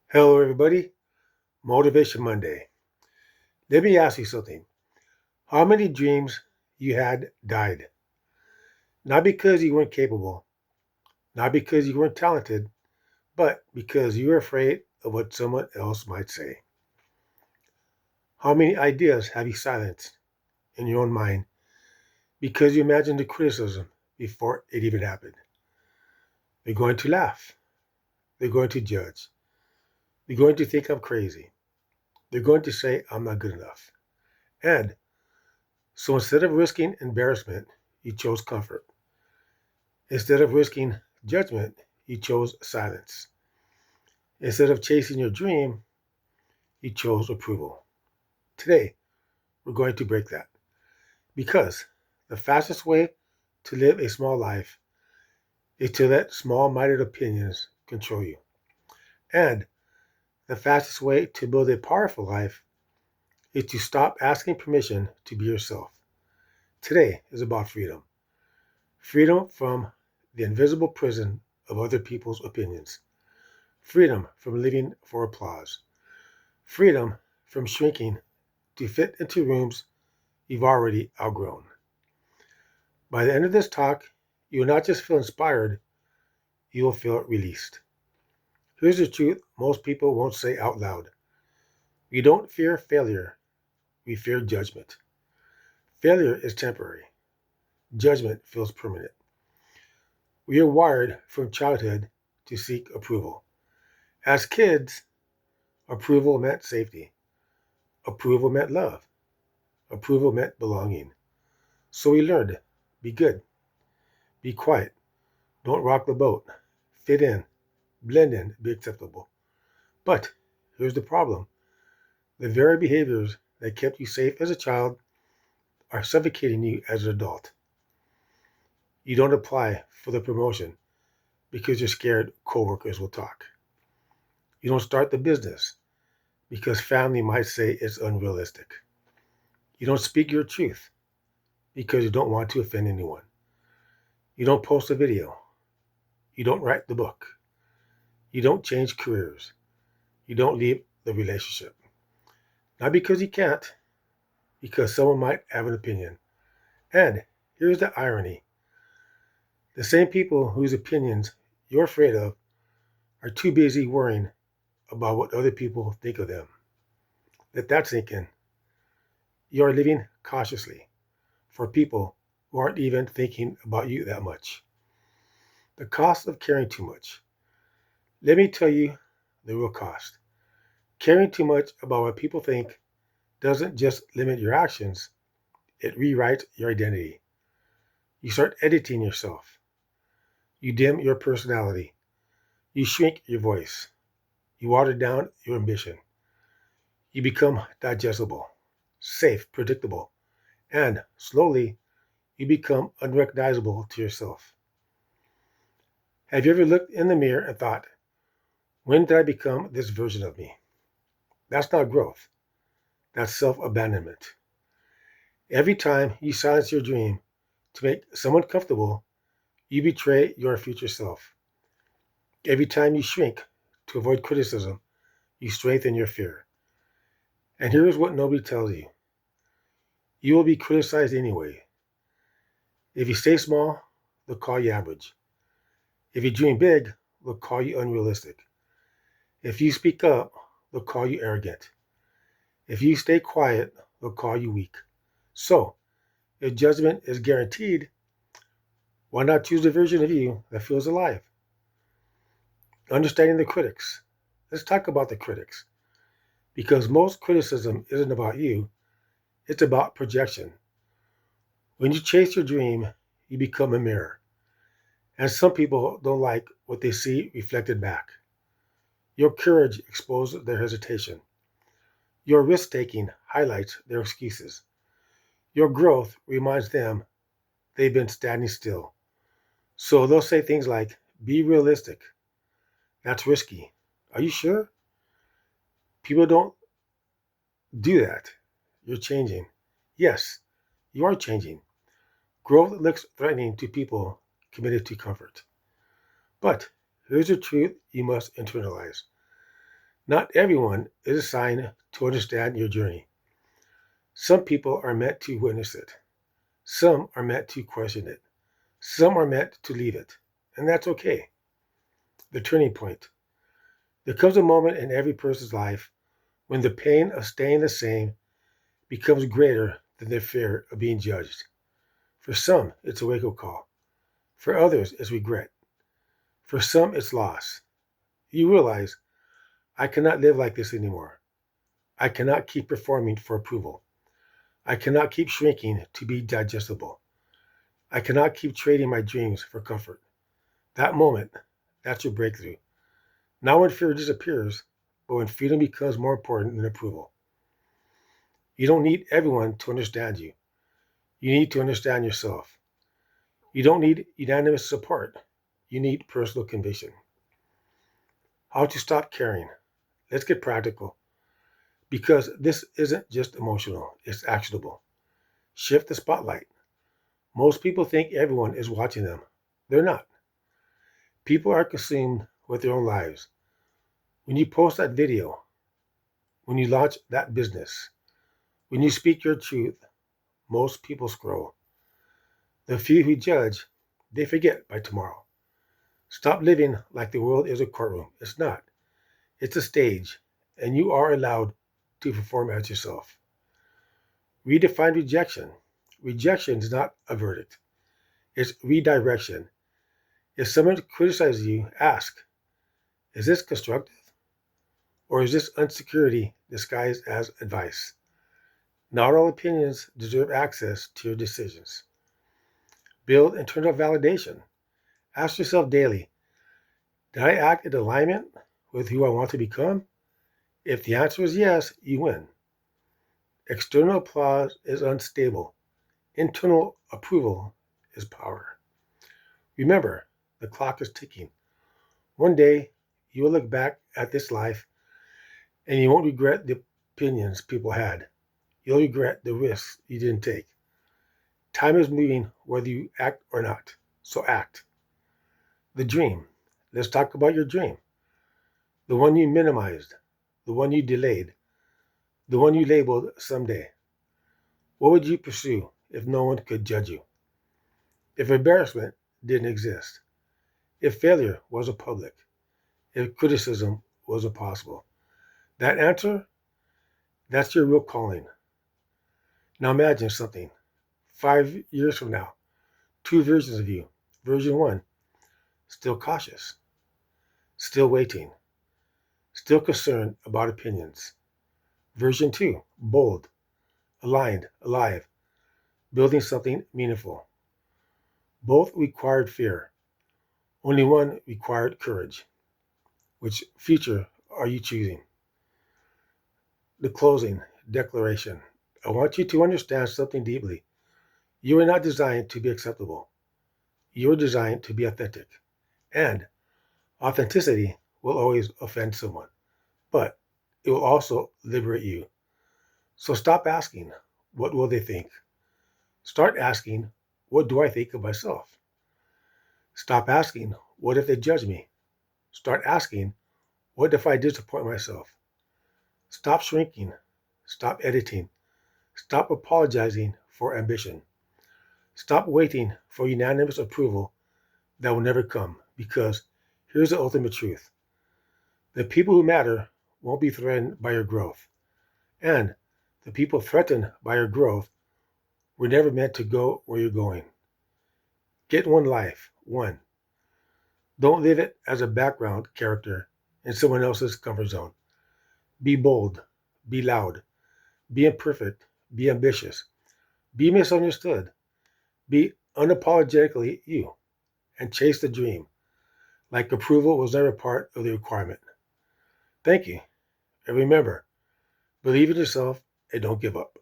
Hello, everybody. Motivation Monday. Let me ask you something. How many dreams you had died? Not because you weren't capable, not because you weren't talented, but because you were afraid of what someone else might say. How many ideas have you silenced in your own mind because you imagined the criticism before it even happened? They're going to laugh. They're going to judge. They're going to think I'm crazy. They're going to say I'm not good enough. And so instead of risking embarrassment, you chose comfort. Instead of risking judgment, you chose silence. Instead of chasing your dream, you chose approval. Today, we're going to break that because the fastest way to live a small life is to let small minded opinions control you. And the fastest way to build a powerful life is to stop asking permission to be yourself. Today is about freedom freedom from the invisible prison of other people's opinions, freedom from living for applause, freedom from shrinking to fit into rooms you've already outgrown. By the end of this talk, you will not just feel inspired, you will feel released. Here's the truth most people won't say out loud. We don't fear failure, we fear judgment. Failure is temporary, judgment feels permanent. We are wired from childhood to seek approval. As kids, approval meant safety, approval meant love, approval meant belonging. So we learned be good, be quiet, don't rock the boat, fit in, blend in, be acceptable. But here's the problem the very behaviors that kept you safe as a child are suffocating you as an adult. You don't apply for the promotion because you're scared coworkers will talk. You don't start the business because family might say it's unrealistic. You don't speak your truth because you don't want to offend anyone. You don't post a video. You don't write the book. You don't change careers. You don't leave the relationship. Not because you can't, because someone might have an opinion. And here's the irony the same people whose opinions you're afraid of are too busy worrying about what other people think of them. Let that sink in. You're living cautiously for people who aren't even thinking about you that much. The cost of caring too much. Let me tell you the real cost. Caring too much about what people think doesn't just limit your actions, it rewrites your identity. You start editing yourself. You dim your personality. You shrink your voice. You water down your ambition. You become digestible, safe, predictable, and slowly you become unrecognizable to yourself. Have you ever looked in the mirror and thought, when did I become this version of me? That's not growth, that's self abandonment. Every time you silence your dream to make someone comfortable, you betray your future self. Every time you shrink to avoid criticism, you strengthen your fear. And here's what nobody tells you you will be criticized anyway. If you stay small, they'll call you average. If you dream big, they'll call you unrealistic. If you speak up, they'll call you arrogant. If you stay quiet, they'll call you weak. So, if judgment is guaranteed, why not choose a version of you that feels alive? Understanding the critics. Let's talk about the critics. Because most criticism isn't about you, it's about projection. When you chase your dream, you become a mirror. And some people don't like what they see reflected back. Your courage exposes their hesitation. Your risk taking highlights their excuses. Your growth reminds them they've been standing still. So they'll say things like, be realistic. That's risky. Are you sure? People don't do that. You're changing. Yes, you are changing. Growth looks threatening to people committed to comfort. But here's the truth you must internalize Not everyone is assigned to understand your journey. Some people are meant to witness it. Some are meant to question it. Some are meant to leave it. And that's okay. The turning point. There comes a moment in every person's life when the pain of staying the same becomes greater than their fear of being judged. For some, it's a wake up call. For others, it's regret. For some, it's loss. You realize, I cannot live like this anymore. I cannot keep performing for approval. I cannot keep shrinking to be digestible. I cannot keep trading my dreams for comfort. That moment, that's your breakthrough. Not when fear disappears, but when freedom becomes more important than approval. You don't need everyone to understand you. You need to understand yourself. You don't need unanimous support. You need personal conviction. How to stop caring. Let's get practical. Because this isn't just emotional, it's actionable. Shift the spotlight. Most people think everyone is watching them. They're not. People are consumed with their own lives. When you post that video, when you launch that business, when you speak your truth, most people scroll. The few who judge, they forget by tomorrow. Stop living like the world is a courtroom. It's not. It's a stage, and you are allowed to perform as yourself. Redefine rejection. Rejection is not a verdict, it's redirection. If someone criticizes you, ask, is this constructive? Or is this insecurity disguised as advice? Not all opinions deserve access to your decisions. Build internal validation. Ask yourself daily, did I act in alignment with who I want to become? If the answer is yes, you win. External applause is unstable. Internal approval is power. Remember, the clock is ticking. One day, you will look back at this life and you won't regret the opinions people had. You'll regret the risks you didn't take. Time is moving whether you act or not, so act. The dream. Let's talk about your dream. The one you minimized, the one you delayed, the one you labeled someday. What would you pursue if no one could judge you? If embarrassment didn't exist? If failure wasn't public? If criticism wasn't possible? That answer, that's your real calling. Now imagine something. 5 years from now, two versions of you. Version one, still cautious, still waiting, still concerned about opinions. Version two, bold, aligned, alive, building something meaningful. Both required fear. Only one required courage. Which future are you choosing? The closing declaration. I want you to understand something deeply. You are not designed to be acceptable. You are designed to be authentic. And authenticity will always offend someone, but it will also liberate you. So stop asking, what will they think? Start asking, what do I think of myself? Stop asking, what if they judge me? Start asking, what if I disappoint myself? Stop shrinking. Stop editing. Stop apologizing for ambition. Stop waiting for unanimous approval that will never come, because here's the ultimate truth. The people who matter won't be threatened by your growth. And the people threatened by your growth were never meant to go where you're going. Get one life, one. Don't live it as a background character in someone else's comfort zone. Be bold, be loud, be imperfect, be ambitious, be misunderstood, be unapologetically you, and chase the dream like approval was never part of the requirement. Thank you, and remember, believe in yourself and don't give up.